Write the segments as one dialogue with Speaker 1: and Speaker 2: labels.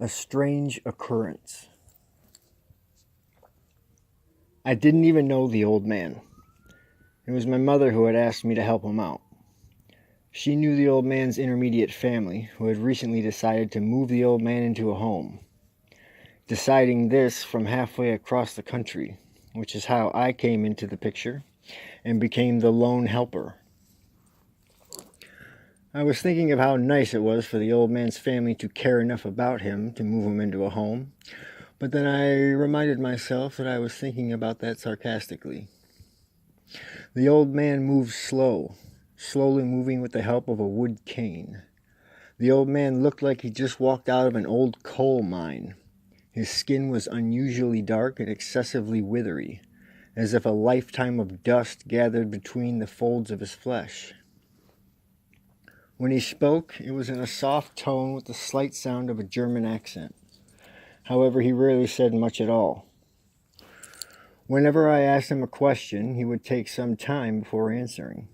Speaker 1: A Strange Occurrence. I didn't even know the old man. It was my mother who had asked me to help him out. She knew the old man's intermediate family, who had recently decided to move the old man into a home. Deciding this from halfway across the country, which is how I came into the picture and became the lone helper. I was thinking of how nice it was for the old man's family to care enough about him to move him into a home, but then I reminded myself that I was thinking about that sarcastically. The old man moved slowly moving with the help of a wood cane. The old man looked like he just walked out of an old coal mine. His skin was unusually dark and excessively withery, as if a lifetime of dust gathered between the folds of his flesh. When he spoke, it was in a soft tone with the slight sound of a German accent. However, he rarely said much at all. Whenever I asked him a question, he would take some time before answering.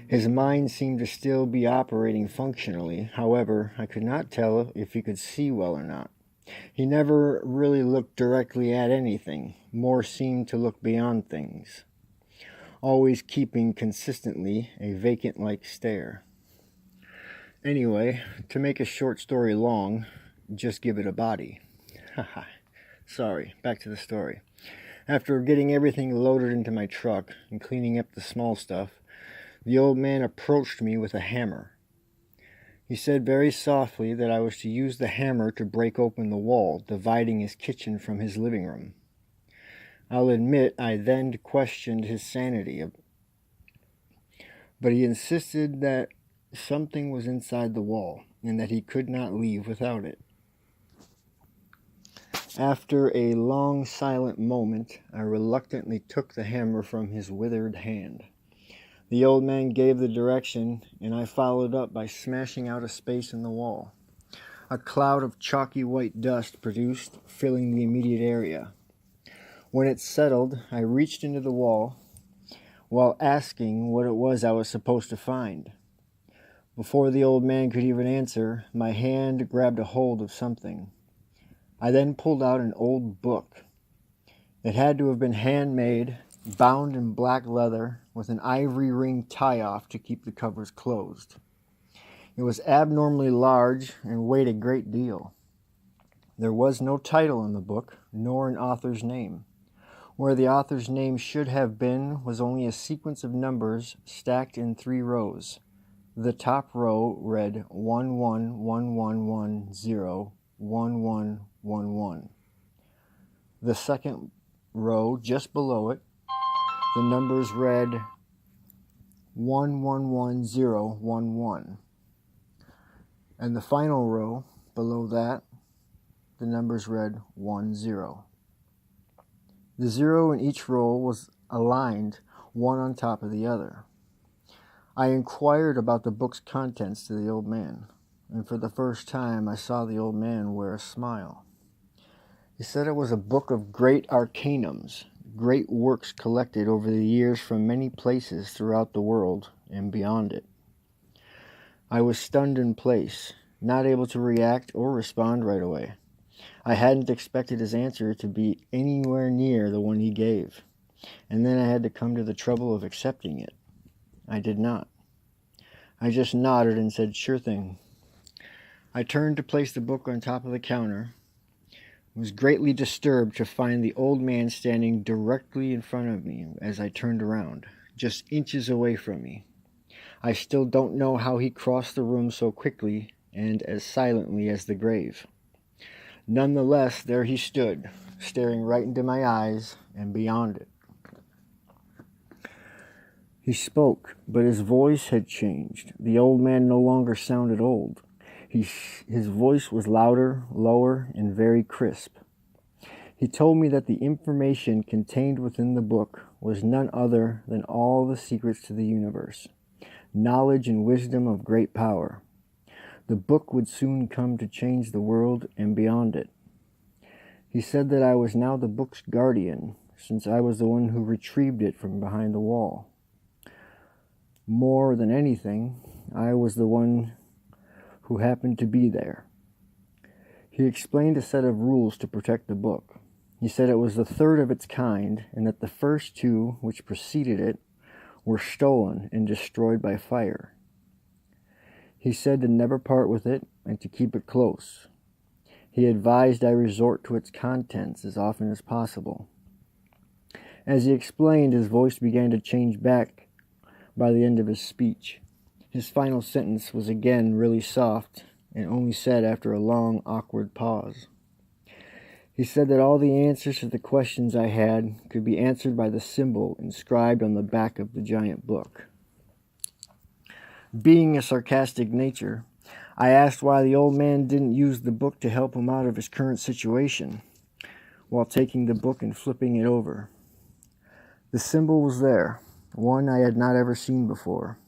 Speaker 1: His mind seemed to still be operating functionally. However, I could not tell if he could see well or not. He never really looked directly at anything, more seemed to look beyond things, always keeping consistently a vacant-like stare. Anyway, to make a short story long, just give it a body. Haha. Sorry, back to the story. After getting everything loaded into my truck and cleaning up the small stuff, the old man approached me with a hammer. He said very softly that I was to use the hammer to break open the wall, dividing his kitchen from his living room. I'll admit I then questioned his sanity, but he insisted that something was inside the wall and that he could not leave without it. After a long silent moment, I reluctantly took the hammer from his withered hand. The old man gave the direction, and I followed up by smashing out a space in the wall. A cloud of chalky white dust produced, filling the immediate area. When it settled, I reached into the wall while asking what it was I was supposed to find. Before the old man could even answer, my hand grabbed a hold of something. I then pulled out an old book. It had to have been handmade, bound in black leather, with an ivory ring tie-off to keep the covers closed. It was abnormally large and weighed a great deal. There was no title in the book, nor an author's name. Where the author's name should have been was only a sequence of numbers stacked in 3 rows. The top row read 1111101111. The second row just below it, the numbers read 111011. And the final row below that, the numbers read 10. The 0 in each row was aligned one on top of the other. I inquired about the book's contents to the old man, and for the first time I saw the old man wear a smile. He said it was a book of great arcanums, great works collected over the years from many places throughout the world and beyond it. I was stunned in place, not able to react or respond right away. I hadn't expected his answer to be anywhere near the one he gave, and then I had to come to the trouble of accepting it. I did not. I just nodded and said, "Sure thing." I turned to place the book on top of the counter, was greatly disturbed to find the old man standing directly in front of me as I turned around, just inches away from me. I still don't know how he crossed the room so quickly and as silently as the grave. Nonetheless, there he stood, staring right into my eyes and beyond it. He spoke, but his voice had changed. The old man no longer sounded old. His voice was louder, lower, and very crisp. He told me that the information contained within the book was none other than all the secrets to the universe, knowledge and wisdom of great power. The book would soon come to change the world and beyond it. He said that I was now the book's guardian, since I was the one who retrieved it from behind the wall. More than anything, I was the one who happened to be there. He explained a set of rules to protect the book. He said it was the third of its kind, and that the first two, which preceded it, were stolen and destroyed by fire. He said to never part with it and to keep it close. He advised I resort to its contents as often as possible. As he explained, his voice began to change back by the end of his speech. His final sentence was again really soft and only said after a long, awkward pause. He said that all the answers to the questions I had could be answered by the symbol inscribed on the back of the giant book. Being a sarcastic nature, I asked why the old man didn't use the book to help him out of his current situation, while taking the book and flipping it over. The symbol was there, one I had not ever seen before,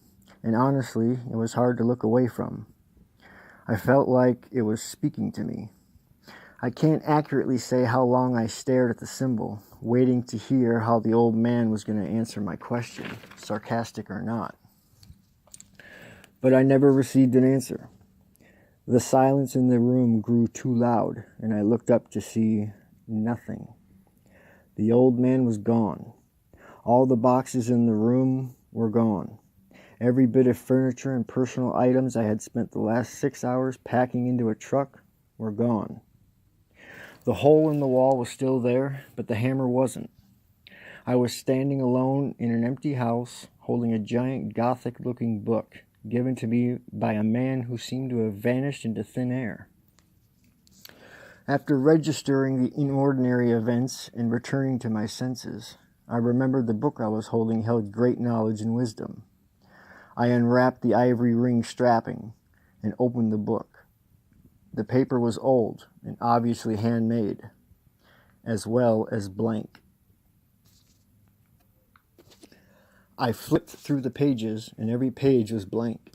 Speaker 1: and honestly, it was hard to look away from. I felt like it was speaking to me. I can't accurately say how long I stared at the symbol, waiting to hear how the old man was going to answer my question, sarcastic or not. But I never received an answer. The silence in the room grew too loud, and I looked up to see nothing. The old man was gone. All the boxes in the room were gone. Every bit of furniture and personal items I had spent the last 6 hours packing into a truck were gone. The hole in the wall was still there, but the hammer wasn't. I was standing alone in an empty house, holding a giant Gothic-looking book, given to me by a man who seemed to have vanished into thin air. After registering the inordinary events and returning to my senses, I remembered the book I was holding held great knowledge and wisdom. I unwrapped the ivory ring strapping and opened the book. The paper was old and obviously handmade, as well as blank. I flipped through the pages, and every page was blank.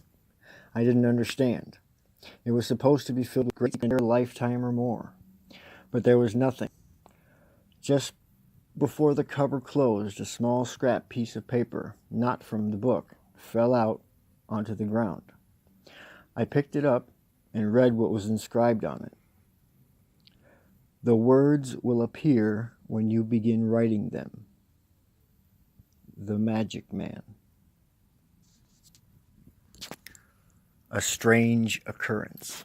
Speaker 1: I didn't understand. It was supposed to be filled with great in a lifetime or more, but there was nothing. Just before the cover closed, a small scrap piece of paper, not from the book, fell out onto the ground. I picked it up and read what was inscribed on it. The words will appear when you begin writing them. The Magic Man. A Strange Occurrence.